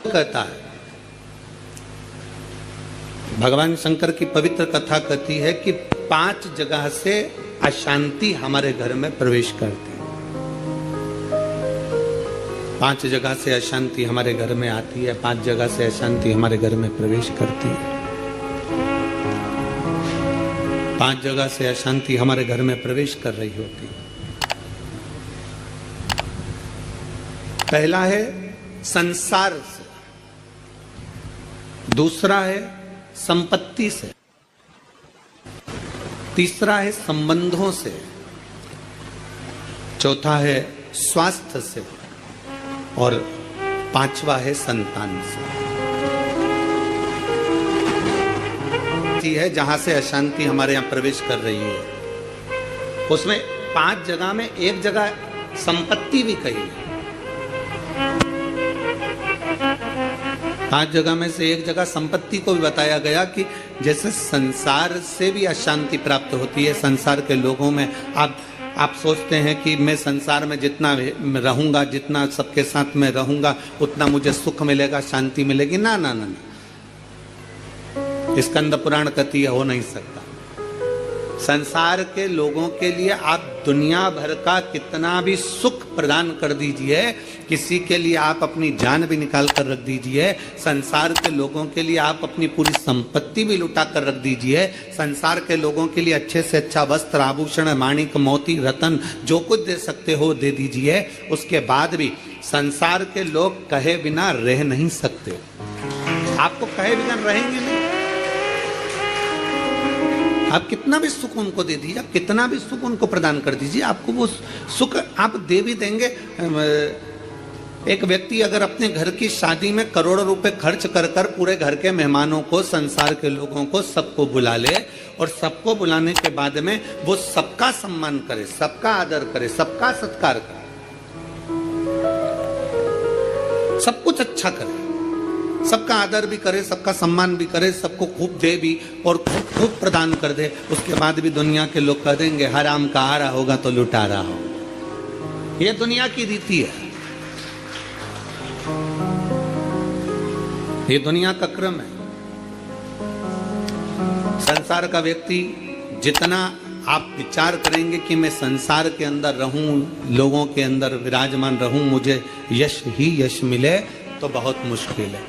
कहता है, भगवान शंकर की पवित्र कथा कहती है कि 5 जगह से अशांति हमारे घर में प्रवेश करती है। 5 जगह से अशांति हमारे घर में आती है, 5 जगह से अशांति हमारे घर में प्रवेश करती है। 5 जगह से अशांति हमारे घर में प्रवेश कर रही होती है। पहला है संसार से, दूसरा है संपत्ति से, तीसरा है संबंधों से, चौथा है स्वास्थ्य से और 5वां है संतान से। है जहां से अशांति हमारे यहां प्रवेश कर रही है, उसमें 5 जगह में एक जगह संपत्ति भी कही है। 5 जगह में से एक जगह संपत्ति को भी बताया गया कि जैसे संसार से भी अशांति प्राप्त होती है। संसार के लोगों में आप सोचते हैं कि मैं संसार में जितना रहूंगा, जितना सबके साथ में रहूंगा, उतना मुझे सुख मिलेगा, शांति मिलेगी। ना ना ना, स्कंद पुराण कहती है हो नहीं सकता। संसार के लोगों के लिए आप दुनिया भर का कितना भी सुख प्रदान कर दीजिए, किसी के लिए आप अपनी जान भी निकाल कर रख दीजिए, संसार के लोगों के लिए आप अपनी पूरी संपत्ति भी लुटा कर रख दीजिए, संसार के लोगों के लिए अच्छे से अच्छा वस्त्र, आभूषण, माणिक, मोती, रतन जो कुछ दे सकते हो दे दीजिए। उसके बाद भी संसार के लोग कहे बिना रह नहीं सकते। आपको कहे बिना रहेंगे नहीं। आप कितना भी सुख उनको दे दीजिए, आप कितना भी सुख उनको प्रदान कर दीजिए, आपको वो सुख आप दे भी देंगे। एक व्यक्ति अगर अपने घर की शादी में करोड़ों रुपए खर्च कर कर पूरे घर के मेहमानों को, संसार के लोगों को, सबको बुला ले और सबको बुलाने के बाद में वो सबका सम्मान करे, सबका आदर करे, सबका सत्कार करे, सब कुछ अच्छा करे, सबका आदर भी करे, सबका सम्मान भी करे, सबको खूब दे भी और खूब प्रदान कर दे, उसके बाद भी दुनिया के लोग कह देंगे हराम का आ रहा होगा तो लुटा रहा होगा। ये दुनिया की रीति है, ये दुनिया का क्रम है। संसार का व्यक्ति जितना आप विचार करेंगे कि मैं संसार के अंदर रहूं, लोगों के अंदर विराजमान रहूं, मुझे यश ही यश मिले, तो बहुत मुश्किल है।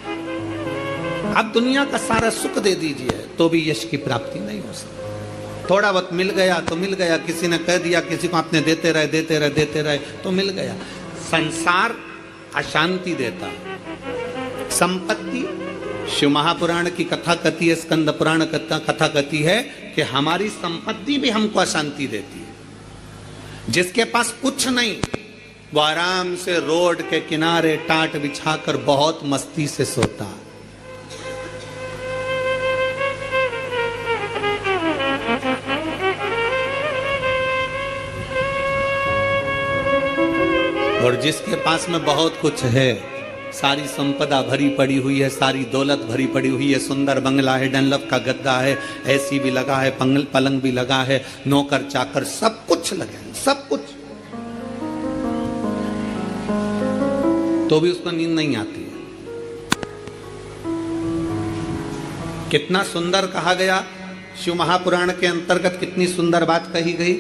आप दुनिया का सारा सुख दे दीजिए तो भी यश की प्राप्ति नहीं हो सकती। थोड़ा वक्त मिल गया तो मिल गया, किसी ने कह दिया, किसी को आपने देते रहे देते रहे देते रहे तो मिल गया। संसार अशांति देता है। संपत्ति, शिव महापुराण की कथा कहती है, स्कंद पुराण कथा कहती है कि हमारी संपत्ति भी हमको अशांति देती है। जिसके पास कुछ नहीं वो आराम से रोड के किनारे टाट बिछाकर बहुत मस्ती से सोता है। और जिसके पास में बहुत कुछ है, सारी संपदा भरी पड़ी हुई है, सारी दौलत भरी पड़ी हुई है, सुंदर बंगला है, डनलप का गद्दा है, एसी भी लगा है, पलंग भी लगा है, नौकर चाकर सब कुछ लगे हैं, सब कुछ, तो भी उसको नींद नहीं आती है। कितना सुंदर कहा गया शिव महापुराण के अंतर्गत, कितनी सुंदर बात कही गई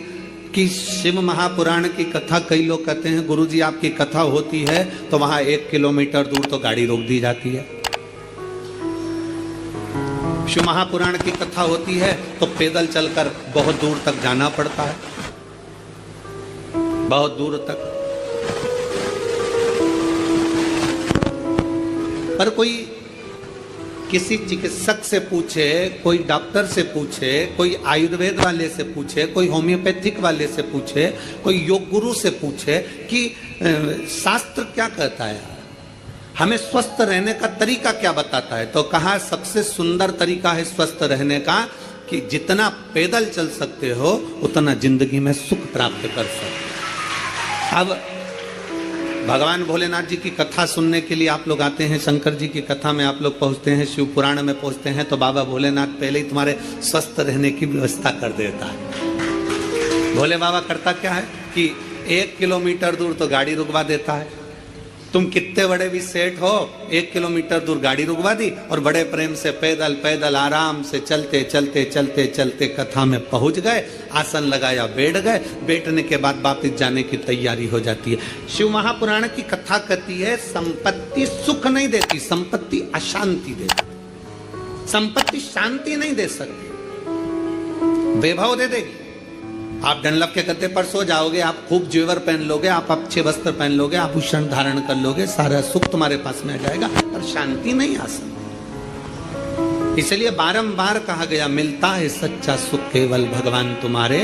कि शिव महापुराण की कथा, कई लोग कहते हैं गुरुजी आपकी कथा होती है तो वहां 1 किलोमीटर दूर तो गाड़ी रोक दी जाती है। शिव महापुराण की कथा होती है तो पैदल चलकर बहुत दूर तक जाना पड़ता है, बहुत दूर तक। पर कोई किसी चिकित्सक से पूछे, कोई डॉक्टर से पूछे, कोई आयुर्वेद वाले से पूछे, कोई होम्योपैथिक वाले से पूछे, कोई योग गुरु से पूछे कि शास्त्र क्या कहता है, हमें स्वस्थ रहने का तरीका क्या बताता है, तो कहा सबसे सुंदर तरीका है स्वस्थ रहने का कि जितना पैदल चल सकते हो उतना जिंदगी में सुख प्राप्त कर सकते। अब भगवान भोलेनाथ जी की कथा सुनने के लिए आप लोग आते हैं, शंकर जी की कथा में आप लोग पहुंचते हैं, शिव पुराण में पहुंचते हैं, तो बाबा भोलेनाथ पहले ही तुम्हारे स्वस्थ रहने की व्यवस्था कर देता है। भोले बाबा करता क्या है कि 1 किलोमीटर दूर तो गाड़ी रुकवा देता है, तुम कितने बड़े भी सेठ हो, 1 किलोमीटर दूर गाड़ी रुकवा दी और बड़े प्रेम से पैदल पैदल आराम से चलते चलते चलते चलते कथा में पहुंच गए, आसन लगाया, बैठ गए, बैठने के बाद वापिस जाने की तैयारी हो जाती है। शिव महापुराण की कथा कहती है संपत्ति सुख नहीं देती, संपत्ति अशांति देती। संपत्ति शांति नहीं दे सकती, वैभव दे देगी। आप डनलप के गद्दे पर सो जाओगे, आप खूब जेवर पहन लोगे, आप अच्छे वस्त्र पहन लोगे, आभूषण धारण कर लोगे, सारा सुख तुम्हारे पास में आ जाएगा, पर शांति नहीं आ सकती। इसलिए बारंबार कहा गया, मिलता है सच्चा सुख केवल भगवान तुम्हारे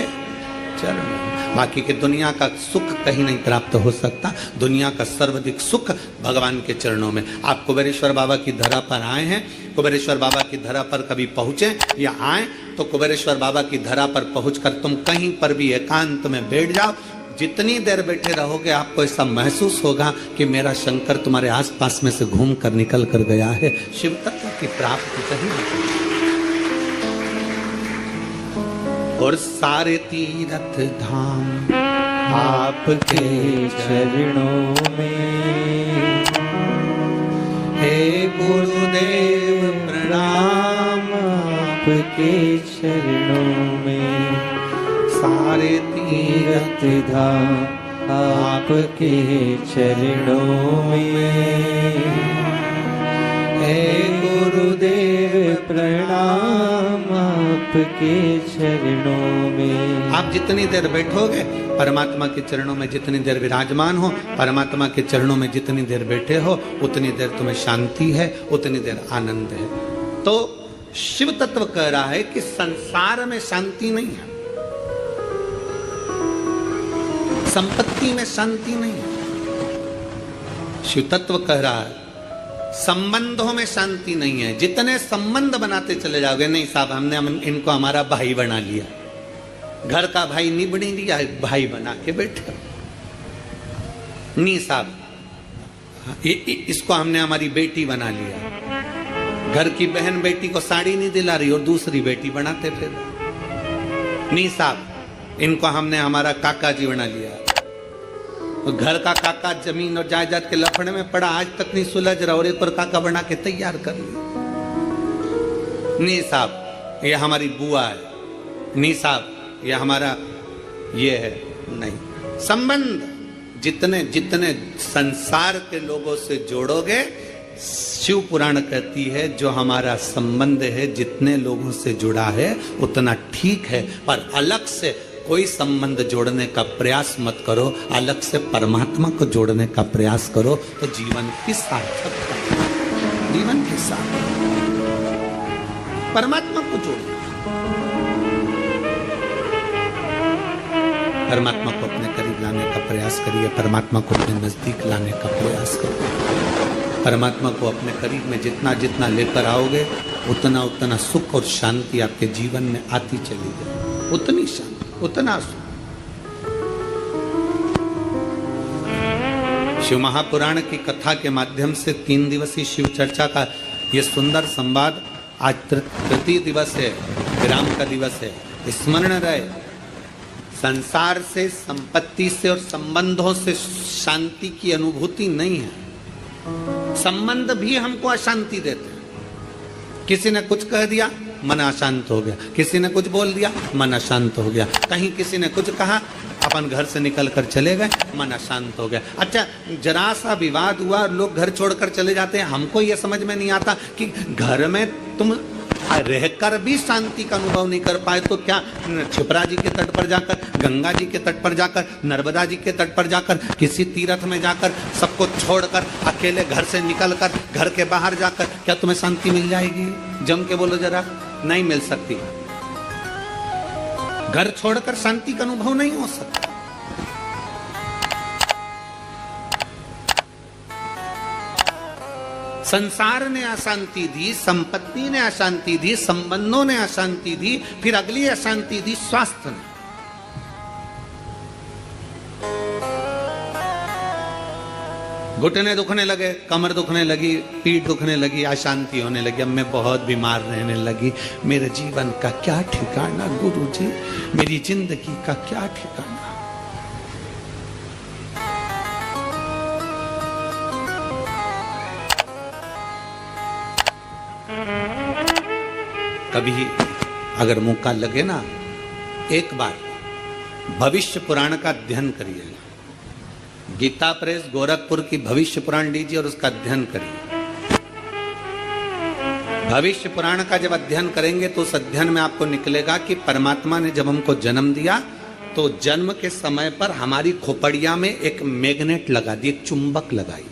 चरण। बाकी के दुनिया का सुख कहीं नहीं प्राप्त हो सकता। दुनिया का सर्वाधिक सुख भगवान के चरणों में। आप कुबेरेश्वर बाबा की धरा पर आए हैं, कुबेरेश्वर बाबा की धरा पर कभी पहुंचे या आए तो कुबेरेश्वर बाबा की धरा पर पहुंचकर तुम कहीं पर भी एकांत में बैठ जाओ, जितनी देर बैठे रहोगे आपको ऐसा महसूस होगा कि मेरा शंकर तुम्हारे आसपास में से घूम कर निकल कर गया है। शिव तत्व की प्राप्ति कहीं नहीं। और सारे तीर्थ धाम आपके चरणों में, हे गुरुदेव प्रणाम आपके चरणों में। सारे तीर्थ धाम आपके चरणों में, हे गुरुदेव प्रणाम आपके चरणों में। आप जितनी देर बैठोगे परमात्मा के चरणों में, जितनी देर विराजमान हो परमात्मा के चरणों में, जितनी देर बैठे हो उतनी देर तुम्हें शांति है, उतनी देर आनंद है। तो शिव तत्व कह रहा है कि संसार में शांति नहीं है, संपत्ति में शांति नहीं है। शिव तत्व कह रहा है संबंधों में शांति नहीं है। जितने संबंध बनाते चले जाओगे, नहीं साहब हमने इनको हमारा भाई बना लिया, घर का भाई नहीं बनी लिया, भाई बना के बैठे। नहीं साहब इसको हमने हमारी बेटी बना लिया, घर की बहन बेटी को साड़ी नहीं दिला रही और दूसरी बेटी बनाते फिर। नहीं साहब इनको हमने हमारा काका जी बना लिया, घर का काका जमीन और जायदाद के लफड़े में पड़ा, आज तक नहीं सुलझ रहा और एक पर काका बना के तैयार कर लिया। नहीं साहब ये हमारी बुआ है, नहीं साहब ये हमारा ये है। नहीं, संबंध जितने जितने संसार के लोगों से जोड़ोगे, शिव पुराण कहती है जो हमारा संबंध है जितने लोगों से जुड़ा है उतना ठीक है, पर अलग से कोई संबंध जोड़ने का प्रयास मत करो, अलग से परमात्मा को जोड़ने का प्रयास करो तो जीवन की सार्थकता, जीवन के साथ परमात्मा को जोड़ो। परमात्मा को अपने करीब लाने का प्रयास करिए, परमात्मा को अपने नजदीक लाने का प्रयास करिए। परमात्मा को अपने करीब में जितना जितना लेकर आओगे उतना उतना सुख और शांति आपके जीवन में आती चली जाए, उतनी शांति उतना सुख। शिव महापुराण की कथा के माध्यम से 3 दिवसीय शिव चर्चा का ये सुंदर संवाद आज तृतीय दिवस है, विराम का दिवस है। स्मरण रहे, संसार से, संपत्ति से और संबंधों से शांति की अनुभूति नहीं है। संबंध भी हमको अशांति देते हैं। किसी ने कुछ कह दिया मन अशांत हो गया, किसी ने कुछ बोल दिया मन अशांत हो गया, कहीं किसी ने कुछ कहा अपन घर से निकल कर चले गए मन अशांत हो गया। अच्छा जरा सा विवाद हुआ लोग घर छोड़कर चले जाते हैं। हमको ये समझ में नहीं आता कि घर में तुम रहकर भी शांति का अनुभव नहीं कर पाए तो क्या क्षिप्रा जी के तट पर जाकर, गंगा जी के तट पर जाकर, नर्मदा जी के तट पर जाकर, किसी तीर्थ में जाकर, सबको छोड़कर अकेले घर से निकलकर घर के बाहर जाकर क्या तुम्हें शांति मिल जाएगी? जम के बोलो जरा, नहीं मिल सकती। घर छोड़कर शांति का अनुभव नहीं हो सकता। संसार ने अशांति दी, संपत्ति ने अशांति दी, संबंधों ने अशांति दी, फिर अगली अशांति दी स्वास्थ्य ने। घुटने दुखने लगे, कमर दुखने लगी, पीठ दुखने लगी, अशांति होने लगी, अब मैं बहुत बीमार रहने लगी, मेरे जीवन का क्या ठिकाना गुरुजी, मेरी जिंदगी का क्या ठिकाना। कभी अगर मौका लगे ना, एक बार भविष्य पुराण का अध्ययन करिएगा। गीता प्रेस गोरखपुर की भविष्य पुराण लीजिए और उसका अध्ययन करिए। भविष्य पुराण का जब अध्ययन करेंगे तो उस अध्ययन में आपको निकलेगा कि परमात्मा ने जब हमको जन्म दिया तो जन्म के समय पर हमारी खोपड़िया में एक मैग्नेट लगा दी, एक चुंबक लगाई।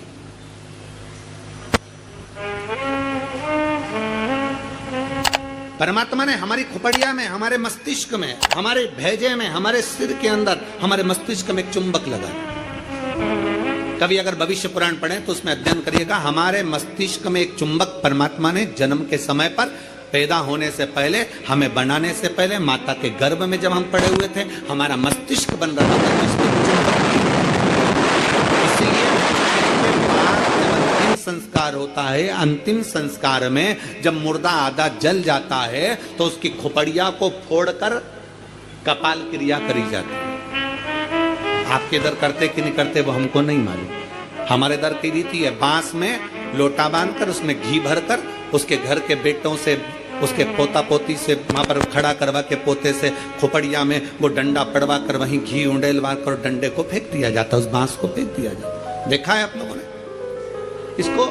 परमात्मा ने हमारी खोपड़िया में, हमारे मस्तिष्क में, हमारे भेजे में, हमारे सिर के अंदर, हमारे मस्तिष्क में एक चुंबक लगा। कभी अगर भविष्य पुराण पढ़ें तो उसमें अध्ययन करिएगा, हमारे मस्तिष्क में एक चुंबक परमात्मा ने जन्म के समय पर, पैदा होने से पहले, हमें बनाने से पहले, माता के गर्भ में जब हम पड़े हुए थे, हमारा मस्तिष्क बन रहा था, इसलिए अंतिम संस्कार होता है, अंतिम संस्कार में जब मुर्दा आधा जल जाता है तो उसकी खोपड़िया को फोड़कर कपाल क्रिया करी जाती है। आपके इधर करते कि नहीं करते वो हमको नहीं मालूम। हमारे इधर की रीति है, बांस में लोटा बांधकर उसमें घी भरकर उसके घर के बेटों से, उसके पोता पोती से वहां पर खड़ा करवा के पोते से खोपड़िया में वो डंडा पड़वा कर वहीं घी उंडेलवा कर डंडे को फेंक दिया जाता, उस बांस को फेंक दिया जाता। देखा है आप लोगों ने इसको?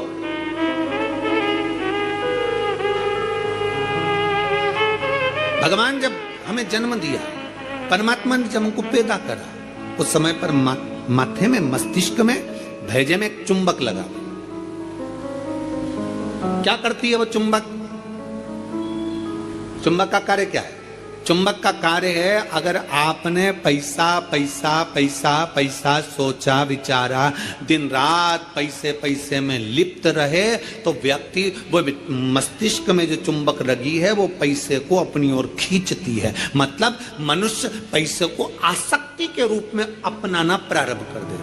भगवान जब हमें जन्म दिया, परमात्मा ने जब हमको पैदा करा, उस समय पर माथे में, मस्तिष्क में, भेजे में एक चुंबक लगा। क्या करती है वो चुंबक? चुंबक का कार्य क्या है? चुंबक का कार्य है, अगर आपने पैसा पैसा पैसा पैसा सोचा विचारा, दिन रात पैसे पैसे में लिप्त रहे, तो व्यक्ति वो मस्तिष्क में जो चुंबक लगी है वो पैसे को अपनी ओर खींचती है। मतलब मनुष्य पैसे को आसक्ति के रूप में अपनाना प्रारंभ कर दे।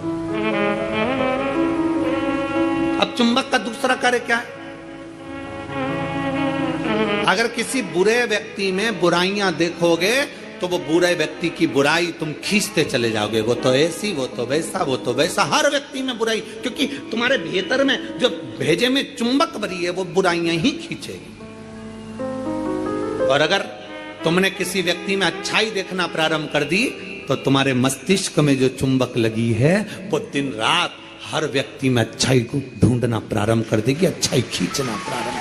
अब चुंबक का दूसरा कार्य क्या है? अगर किसी बुरे व्यक्ति में बुराइयां देखोगे तो वो बुरे व्यक्ति की बुराई तुम खींचते चले जाओगे। वो तो ऐसी, वो तो वैसा, वो तो वैसा, हर व्यक्ति में बुराई, क्योंकि तुम्हारे भीतर में जो भेजे में चुंबक भरी है वो बुराइयां ही खींचेगी। और अगर तुमने किसी व्यक्ति में अच्छाई देखना प्रारंभ कर दी तो तुम्हारे मस्तिष्क में जो चुंबक लगी है वो दिन रात हर व्यक्ति में अच्छाई को ढूंढना प्रारंभ कर देगी, अच्छाई खींचना प्रारंभ।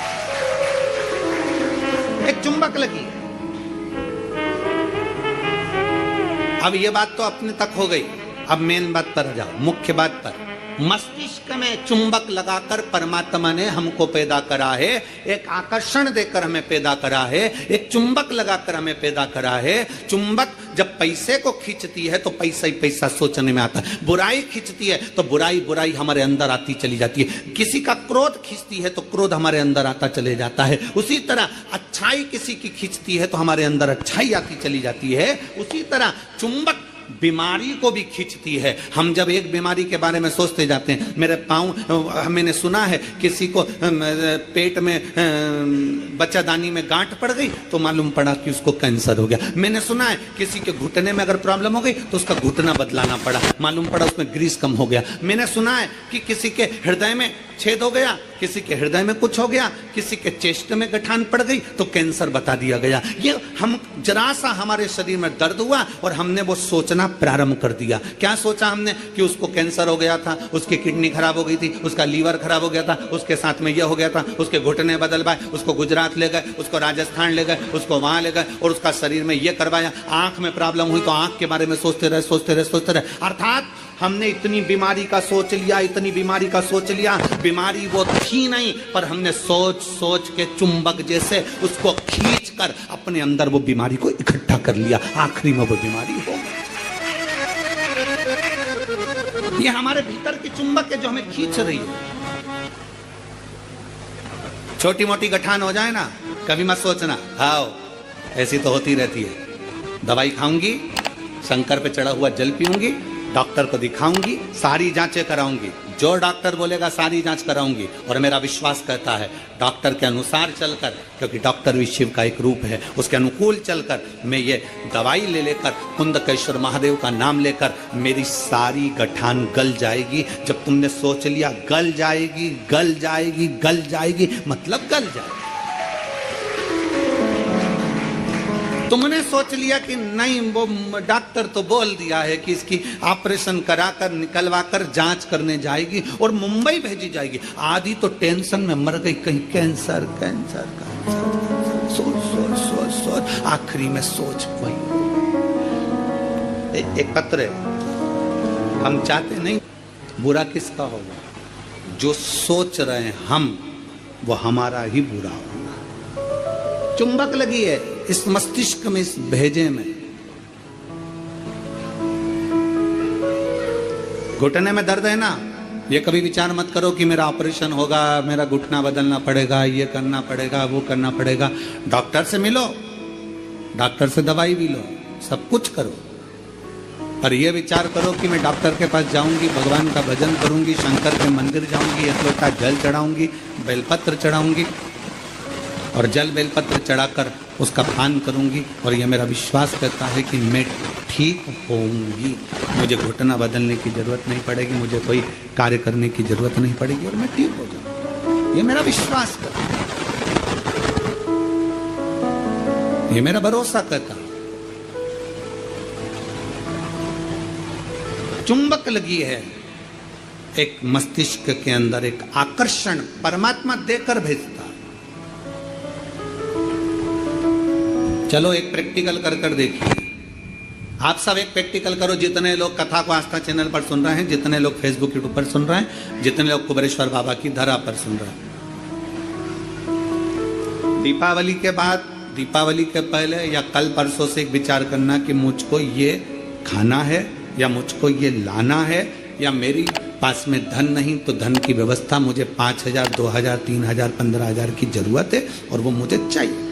एक चुंबक लगी। अब ये बात तो अपने तक हो गई। अब मेन बात पर आ जाओ, मुख्य बात पर। मस्तिष्क में चुंबक लगाकर परमात्मा ने हमको पैदा करा है, एक आकर्षण देकर हमें पैदा करा है, एक चुंबक लगाकर हमें पैदा करा है। चुंबक जब पैसे को खींचती है तो पैसा ही पैसा सोचने में आता है, बुराई खींचती है तो बुराई बुराई हमारे अंदर आती चली जाती है, किसी का क्रोध खींचती है तो क्रोध हमारे अंदर आता चले जाता है। उसी तरह अच्छाई किसी की खींचती है तो हमारे अंदर अच्छाई आती चली जाती है। उसी तरह चुंबक बीमारी को भी खींचती है। हम जब एक बीमारी के बारे में सोचते जाते हैं, मेरे पाँव, मैंने सुना है किसी को पेट में बच्चादानी में गांठ पड़ गई तो मालूम पड़ा कि उसको कैंसर हो गया। मैंने सुना है किसी के घुटने में अगर प्रॉब्लम हो गई तो उसका घुटना बदलाना पड़ा, मालूम पड़ा उसमें ग्रीस कम हो गया। मैंने सुना है कि किसी के हृदय में छेद हो गया, किसी के हृदय में कुछ हो गया, किसी के चेस्ट में गठान पड़ गई तो कैंसर बता दिया गया। ये हम जरा सा हमारे शरीर में दर्द हुआ और हमने वो सोचना प्रारंभ कर दिया। क्या सोचा हमने? कि उसको कैंसर हो गया था, उसकी किडनी खराब हो गई थी, उसका लीवर खराब हो गया था, उसके साथ में यह हो गया था, उसके घुटने बदलवाए, उसको गुजरात ले गए, उसको राजस्थान ले गए, उसको वहां ले गए और उसका शरीर में यह करवाया। आंख में प्रॉब्लम हुई तो आंख के बारे में सोचते रहे, सोचते रहे, सोचते रहे। अर्थात हमने इतनी बीमारी का सोच लिया, इतनी बीमारी का सोच लिया, बीमारी वो थी नहीं, पर हमने सोच सोच के चुंबक जैसे उसको खींचकर अपने अंदर वो बीमारी को इकट्ठा कर लिया। आखिरी में वो बीमारी हो गई। ये हमारे भीतर की चुंबक है जो हमें खींच रही है। छोटी मोटी गठान हो जाए ना, कभी मत सोचना हाँ ऐसी तो होती रहती है। दवाई खाऊंगी, शंकर पे चढ़ा हुआ जल पीऊंगी, डॉक्टर को दिखाऊंगी, सारी जांचें कराऊंगी, जो डॉक्टर बोलेगा सारी जांच कराऊंगी। और मेरा विश्वास कहता है डॉक्टर के अनुसार चलकर, क्योंकि डॉक्टर भी शिव का एक रूप है, उसके अनुकूल चलकर मैं ये दवाई ले लेकर, कुंदकेश्वर महादेव का नाम लेकर, मेरी सारी गठान गल जाएगी। जब तुमने सोच लिया गल जाएगी, गल जाएगी, गल जाएगी, मतलब गल जाएगी। तुमने सोच लिया कि नहीं, वो डॉक्टर तो बोल दिया है कि इसकी ऑपरेशन कराकर निकलवा कर जांच करने जाएगी और मुंबई भेजी जाएगी। आधी तो टेंशन में मर गई, कहीं कैंसर कैंसर कैंसर, सोच सोच सोच सोच, आखिरी में सोच वही। एक पत्र है, हम चाहते नहीं, बुरा किसका होगा? जो सोच रहे हैं हम, वो हमारा ही बुरा होगा। चुंबक लगी है इस मस्तिष्क में, इस भेजे में। घुटने में दर्द है ना, ये कभी विचार मत करो कि मेरा ऑपरेशन होगा, मेरा घुटना बदलना पड़ेगा, ये करना पड़ेगा, वो करना पड़ेगा। डॉक्टर से मिलो, डॉक्टर से दवाई भी लो, सब कुछ करो, पर यह विचार करो कि मैं डॉक्टर के पास जाऊंगी, भगवान का भजन करूंगी, शंकर के मंदिर जाऊंगी, एक लोटा जल चढ़ाऊंगी, बेलपत्र चढ़ाऊंगी और जल बेलपत्र चढ़ाकर उसका पान करूंगी, और यह मेरा विश्वास करता है कि मैं ठीक होऊंगी। मुझे घुटना बदलने की जरूरत नहीं पड़ेगी, मुझे कोई कार्य करने की जरूरत नहीं पड़ेगी और मैं ठीक हो जाऊंगी। ये मेरा विश्वास करता है, ये मेरा भरोसा करता है। चुंबक लगी है एक मस्तिष्क के अंदर, एक आकर्षण परमात्मा देकर भेजता। चलो एक प्रैक्टिकल कर देखिए। आप सब एक प्रैक्टिकल करो, जितने लोग कथा को आस्था चैनल पर सुन रहे हैं, जितने लोग फेसबुक यूट्यूब पर सुन रहे हैं, जितने लोग कुबेरेश्वर बाबा की धरा पर सुन रहे हैं। दीपावली के बाद, दीपावली के पहले या कल परसों से एक विचार करना कि मुझको ये खाना है या मुझको ये लाना है, या मेरी पास में धन नहीं तो धन की व्यवस्था, मुझे 5,000 2,000 3,000 15,000 की जरूरत है और वो मुझे चाहिए।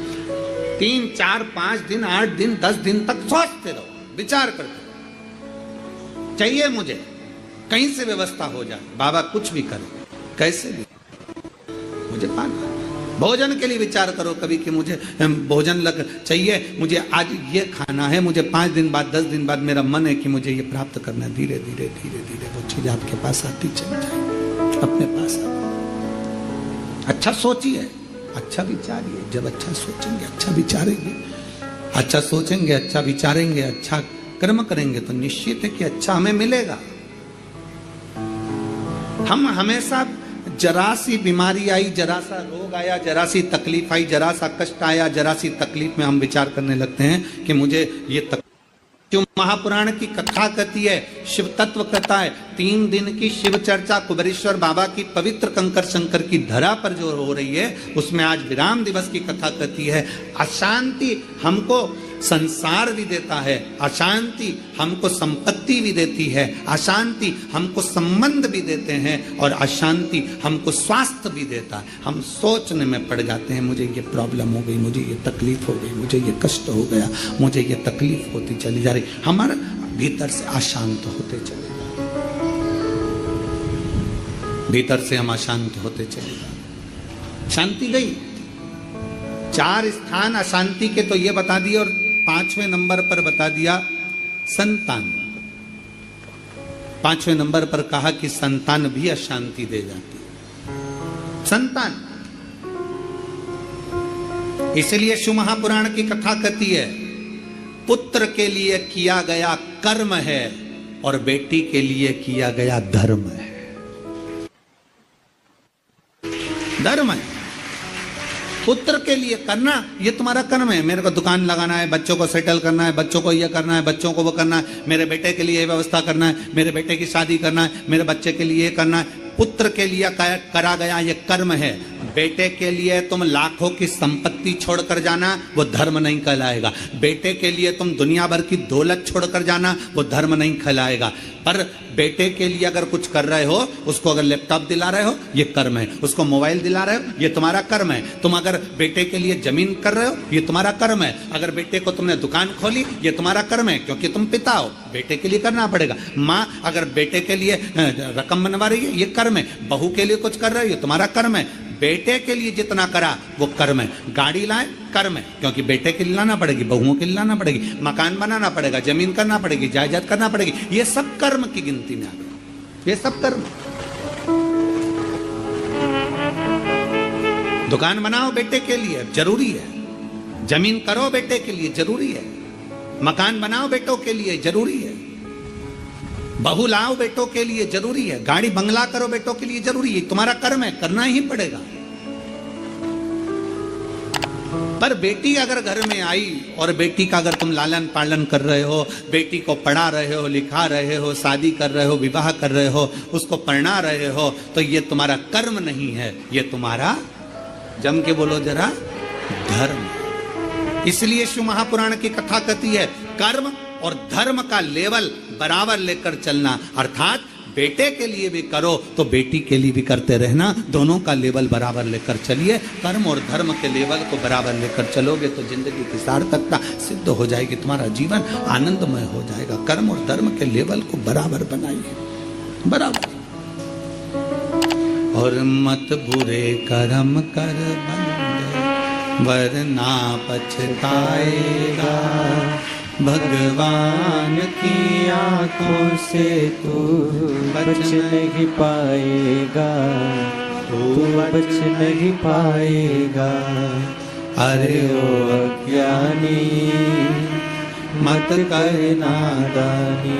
3 4 5 दिन 8 दिन 10 दिन तक सोचते रहो, विचार करते रहो, चाहिए मुझे, कहीं से व्यवस्था हो जाए, बाबा कुछ भी करे, कैसे भी मुझे पाना। भोजन के लिए विचार करो कभी कि मुझे भोजन लग चाहिए, मुझे आज ये खाना है, मुझे 5 दिन बाद 10 दिन बाद मेरा मन है कि मुझे ये प्राप्त करना है। धीरे धीरे धीरे धीरे वो चीज आपके पास आती चली जाएगी, अपने पास आती। अच्छा सोचिए, अच्छा विचारिए। जब अच्छा सोचेंगे, अच्छा विचारेंगे, अच्छा सोचेंगे, अच्छा विचारेंगे, अच्छा कर्म करेंगे तो निश्चित है कि अच्छा हमें मिलेगा। हम हमेशा जरा सी बीमारी आई, जरा सा रोग आया, जरा सी तकलीफ आई, जरा सा कष्ट आया, जरा सी तकलीफ में हम विचार करने लगते हैं कि मुझे ये तकलीफ। जो महापुराण की कथा कहती है, शिव तत्व कथा है, 3 दिन की शिव चर्चा कुबेरेश्वर बाबा की पवित्र कंकर शंकर की धरा पर जो हो रही है, उसमें आज विराम दिवस की कथा कहती है। अशांति हमको संसार भी देता है, अशांति हमको संपत्ति भी देती है, अशांति हमको संबंध भी देते हैं और अशांति हमको स्वास्थ्य भी देता है। हम सोचने में पड़ जाते हैं, मुझे ये प्रॉब्लम हो गई, मुझे ये तकलीफ हो गई, मुझे ये कष्ट हो गया, मुझे ये तकलीफ होती चली जा रही, हमारे भीतर से अशांत होते चले जा रहे, भीतर से हम अशांत होते चले जा रहे। शांति गई। 4 स्थान अशांति के तो ये बता दिए, और 5वें नंबर पर बता दिया संतान। 5वें नंबर पर कहा कि संतान भी अशांति दे जाती है। संतान, इसलिए शिव महापुराण की कथा कहती है, पुत्र के लिए किया गया कर्म है और बेटी के लिए किया गया धर्म है। धर्म है, पुत्र के लिए करना ये तुम्हारा कर्म है। मेरे को दुकान लगाना है, बच्चों को सेटल करना है, बच्चों को ये करना है, बच्चों को वो करना है, मेरे बेटे के लिए ये व्यवस्था करना है, मेरे बेटे की शादी करना है, मेरे बच्चे के लिए ये करना है। पुत्र के लिए करा गया ये कर्म है। बेटे के लिए तुम लाखों की संपत्ति छोड़कर जाना, वो धर्म नहीं कहलाएगा। बेटे के लिए तुम दुनिया भर की दौलत छोड़कर जाना, वो धर्म नहीं कहलाएगा। पर बेटे के लिए अगर कुछ कर रहे हो, उसको अगर लैपटॉप दिला रहे हो, ये कर्म है। उसको मोबाइल दिला रहे हो, ये तुम्हारा कर्म है। तुम अगर बेटे के लिए जमीन कर रहे हो, ये तुम्हारा कर्म है। अगर बेटे को तुमने दुकान खोली, ये तुम्हारा कर्म है, क्योंकि तुम पिता हो, बेटे के लिए करना पड़ेगा। माँ अगर बेटे के लिए रकम बनवा रही है, ये कर्म है। बहू के लिए कुछ कर रहे हो, ये तुम्हारा कर्म है। बेटे के लिए जितना करा वो कर्म है। गाड़ी लाए, कर्म है, क्योंकि बेटे के लिए लाना पड़ेगी, बहुओं के लिए लाना पड़ेगी, मकान बनाना पड़ेगा, जमीन करना पड़ेगी, जायदाद करना पड़ेगी। ये सब कर्म की गिनती में आ गया, ये सब कर्म। दुकान बनाओ बेटे के लिए, जरूरी है। जमीन करो बेटे के लिए जरूरी है, मकान बनाओ बेटों के लिए जरूरी है, बहू लाओ बेटों के लिए जरूरी है, गाड़ी बंगला करो बेटों के लिए जरूरी है, तुम्हारा कर्म है, करना ही पड़ेगा। पर बेटी अगर घर में आई और बेटी का अगर तुम लालन पालन कर रहे हो, बेटी को पढ़ा रहे हो, लिखा रहे हो, शादी कर रहे हो, विवाह कर रहे हो, उसको पढ़ा रहे हो, तो ये तुम्हारा कर्म नहीं है, ये तुम्हारा, जम के बोलो जरा, धर्म। इसलिए शिव महापुराण की कथा कहती है कर्म और धर्म का लेवल बराबर लेकर चलना, अर्थात बेटे के लिए भी करो तो बेटी के लिए भी करते रहना, दोनों का लेवल बराबर लेकर चलिए। कर्म और धर्म के लेवल को बराबर लेकर चलोगे तो जिंदगी की सार्थकता सिद्ध हो जाएगी, तुम्हारा जीवन आनंदमय हो जाएगा। कर्म और धर्म के लेवल को बराबर बनाइए, बराबर। और मत बुरे कर्म कर बंदे, वरना पछताएगा, भगवान की आंखों से तू बच नहीं पाएगा, तू बच नहीं पाएगा। अरे ओ अज्ञानी मत कर नादानी,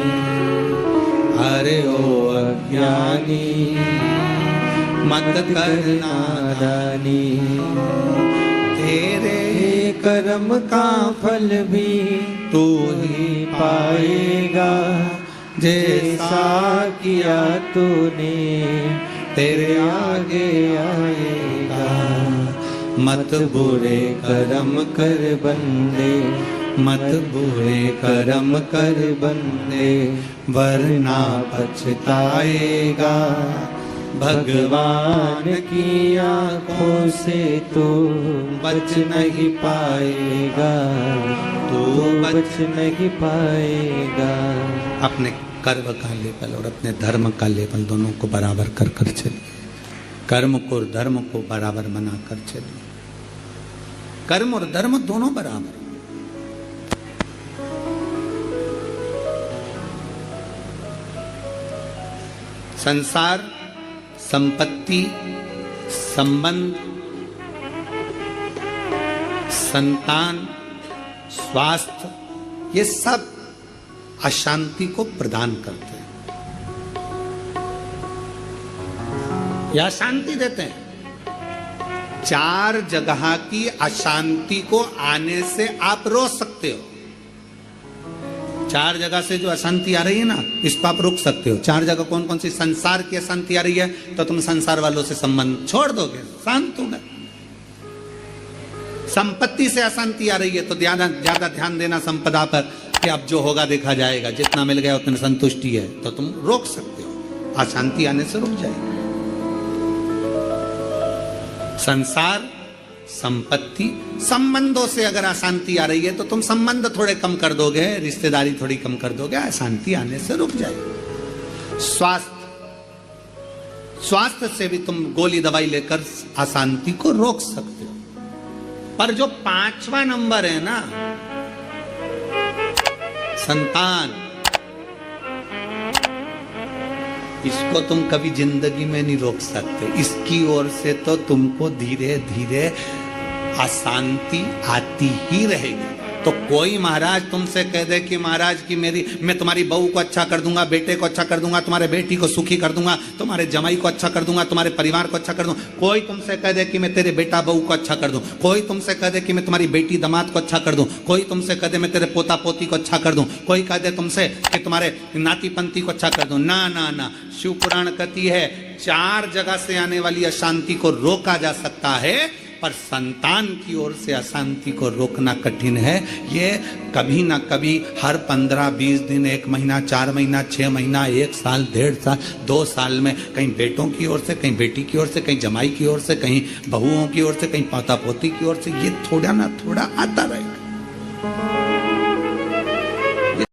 अरे ओ अज्ञानी मत कर नादानी। तेरे कर्म का फल भी तू ही पाएगा, जैसा किया तूने तेरे आगे आएगा। मत बुरे कर्म कर बंदे, मत बुरे कर्म कर बंदे, वरना पछताएगा, भगवान की आंखों से तू बच नहीं पाएगा, तू बच नहीं पाएगा। अपने कर्म का लेवल और अपने धर्म का लेवल दोनों को बराबर कर कर चलिए, कर्म को और धर्म को बराबर बना कर चलिए। कर्म और धर्म दोनों बराबर। संसार, संपत्ति, संबंध, संतान, स्वास्थ्य, ये सब अशांति को प्रदान करते हैं या अशांति देते हैं। 4 जगह की अशांति को आने से आप रोक सकते हो। 4 जगह से जो अशांति आ रही है ना, इसको आप रोक सकते हो। 4 जगह कौन कौन सी? संसार की अशांति आ रही है तो तुम संसार वालों से संबंध छोड़ दोगे, शांत हो गए। संपत्ति से अशांति आ रही है तो ज्यादा ध्यान देना संपदा पर कि अब जो होगा देखा जाएगा, जितना मिल गया उतनी संतुष्टि है, तो तुम रोक सकते हो, अशांति आने से रुक जाएगी। संसार, संपत्ति, संबंधों से अगर अशांति आ रही है तो तुम संबंध थोड़े कम कर दोगे, रिश्तेदारी थोड़ी कम कर दोगे, अशांति आने से रुक जाएगी। स्वास्थ्य से भी तुम गोली दवाई लेकर अशांति को रोक सकते हो। पर जो 5वां नंबर है ना, संतान, इसको तुम कभी जिंदगी में नहीं रोक सकते। इसकी ओर से तो तुमको धीरे धीरे अशांति आती ही रहेगी। तो कोई महाराज तुमसे कह दे कि महाराज की मैं तुम्हारी बहू को अच्छा कर दूंगा, बेटे को अच्छा कर दूंगा, तुम्हारे बेटी को सुखी कर दूंगा, तुम्हारे जमाई को अच्छा कर दूंगा, तुम्हारे परिवार को अच्छा कर दूंगा। कोई तुमसे कह दे कि मैं तेरे बेटा बहू को अच्छा कर दूं, कोई तुमसे कह दे कि मैं तुम्हारी बेटी दामाद को अच्छा कर दूं, कोई तुमसे कह दे मैं तेरे पोता पोती को अच्छा कर दूं, कोई कह दे तुमसे कि तुम्हारे नाती पंती को अच्छा कर दूं। ना ना ना, शिव पुराण कहती है 4 जगह से आने वाली अशांति को रोका जा सकता है, पर संतान की ओर से अशांति को रोकना कठिन है। ये कभी ना कभी हर 15-20 दिन, 1 महीना, 4 महीना, 6 महीना, 1 साल, 1.5 साल, 2 साल में कहीं बेटों की ओर से, कहीं बेटी की ओर से, कहीं जमाई की ओर से, कहीं बहुओं की ओर से, कहीं पोता पोती की ओर से, ये थोड़ा ना थोड़ा आता रहेगा।